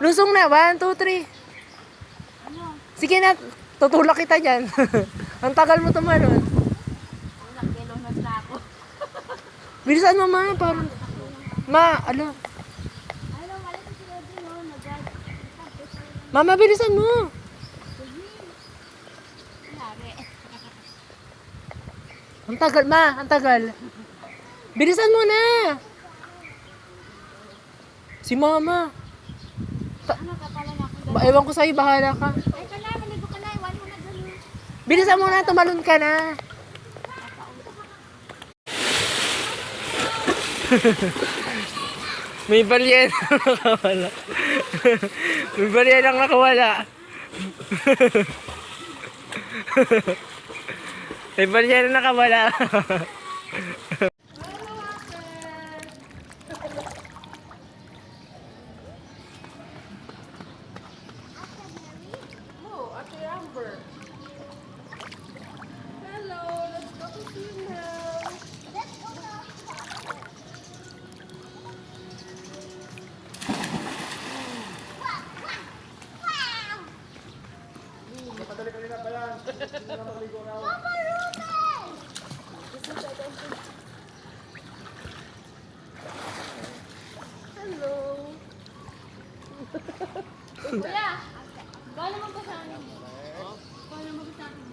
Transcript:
Lusong na. 1, 2, 3. Ano? Sige na. Tutulak kita dyan. Ang tagal mo tumalon. Nakilunod na ako. Bilisan mo, ma. Parang... Ma, ano? Ano, malis si Rodin, no? Nag-guard. Mama, bilisan mo. Lari. Ang tagal, ma. Ang tagal. Bilisan mo na. Si mama. Ano ka pala na ako? Ewan ko sa'yo, bahala ka. Ay, ka na, maligo ka na. Iwan mo na dali. Bilisan mo na, tumalon ka na. May balyena nakawala. May balyena nakawala. May balyena nakawala. Kuya, paano mo ba sa akin? Paano mo ba sa akin?